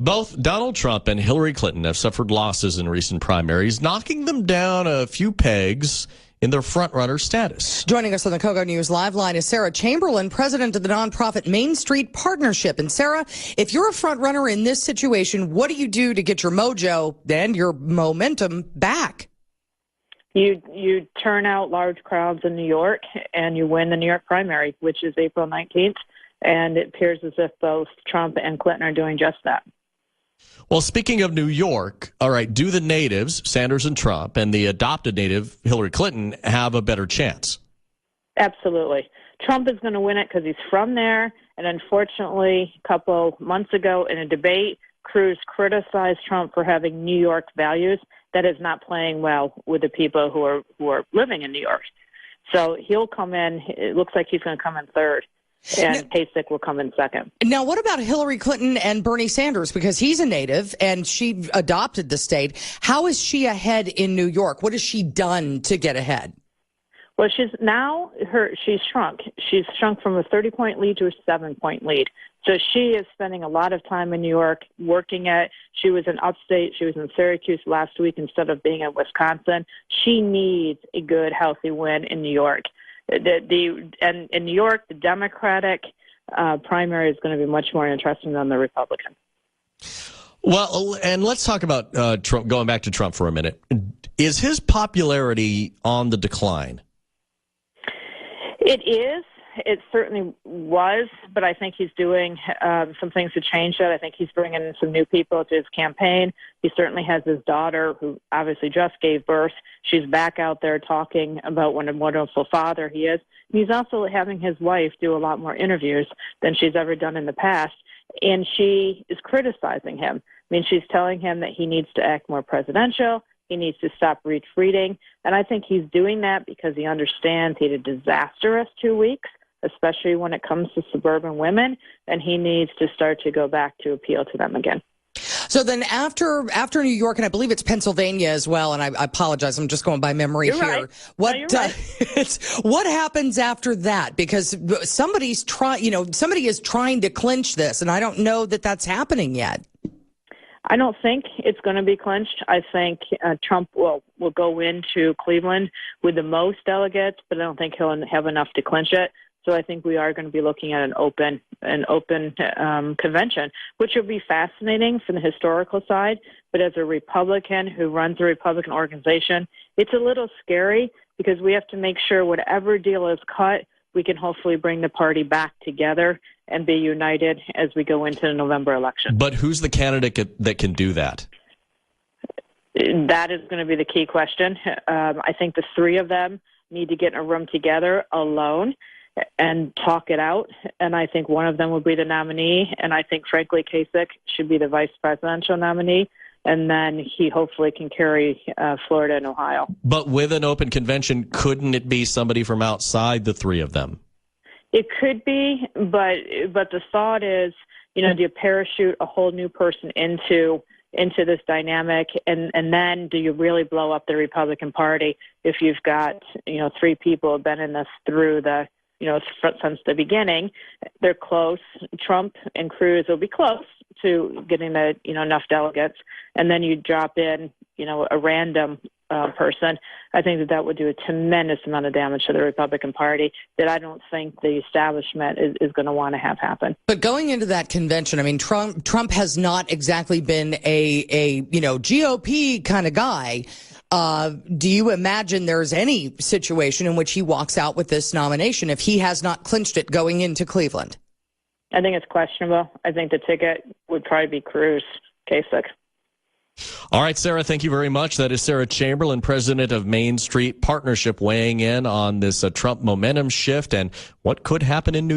Both Donald Trump and Hillary Clinton have suffered losses in recent primaries, knocking them down a few pegs in their frontrunner status. Joining us on the KOGO News Live line is Sarah Chamberlain, president of the nonprofit Main Street Partnership. And Sarah, if you're a frontrunner in this situation, what do you do to get your mojo and your momentum back? You turn out large crowds in New York and you win the New York primary, which is April 19th. And it appears as if both Trump and Clinton are doing just that. Well, speaking of New York, all right, do the natives, Sanders and Trump, and the adopted native, Hillary Clinton, have a better chance? Absolutely. Trump is going to win it because he's from there. And unfortunately, a couple months ago in a debate, Cruz criticized Trump for having New York values. That is not playing well with the people who are living in New York. So he'll come in. It looks like he's going to come in third. And Kasich will come in second. Now, what about Hillary Clinton and Bernie Sanders? Because he's a native and she adopted the state. How is she ahead in New York? What has she done to get ahead? Well, she's shrunk. She's shrunk from a 30-point lead to a 7-point lead. So she is spending a lot of time in New York working she was in upstate. She was in Syracuse last week instead of being in Wisconsin. She needs a good, healthy win in New York. And in New York, the Democratic primary is going to be much more interesting than the Republican. Well, and let's talk about Trump, going back to Trump for a minute. Is his popularity on the decline? It is. It certainly was, but I think he's doing some things to change that. I think he's bringing in some new people to his campaign. He certainly has his daughter, who obviously just gave birth. She's back out there talking about what a wonderful father he is. He's also having his wife do a lot more interviews than she's ever done in the past, and she is criticizing him. I mean, she's telling him that he needs to act more presidential. He needs to stop retreating, and I think he's doing that because he understands he had a disastrous 2 weeks, especially when it comes to suburban women, and he needs to start to go back to appeal to them again. So then after New York, and I believe it's Pennsylvania as well, and I apologize, I'm just going by memory You're here. right. What happens after that? Because somebody is trying to clinch this, and I don't know that that's happening yet. I don't think it's going to be clinched. I think Trump will go into Cleveland with the most delegates, but I don't think he'll have enough to clinch it. So I think we are going to be looking at an open convention, which will be fascinating from the historical side. But as a Republican who runs a Republican organization, it's a little scary because we have to make sure whatever deal is cut, we can hopefully bring the party back together and be united as we go into the November election. But who's the candidate that can do that? That is going to be the key question. I think the three of them need to get in a room together alone and talk it out. And I think one of them will be the nominee. And I think, frankly, Kasich should be the vice presidential nominee. And then he hopefully can carry Florida and Ohio. But with an open convention, couldn't it be somebody from outside the three of them? It could be, but the thought is, do you parachute a whole new person into this dynamic, and then do you really blow up the Republican Party if you've got, three people who have been in this through the, since the beginning? They're close. Trump and Cruz will be close to getting enough delegates, and then you drop in, a random person. I think that would do a tremendous amount of damage to the Republican Party that I don't think the establishment is going to want to have happen. But going into that convention, I mean, Trump has not exactly been a GOP kind of guy. Do you imagine there's any situation in which he walks out with this nomination if he has not clinched it going into Cleveland? I think it's questionable. I think the ticket would probably be Cruz, Kasich. All right, Sarah, thank you very much. That is Sarah Chamberlain, president of Main Street Partnership, weighing in on this Trump momentum shift and what could happen in New York.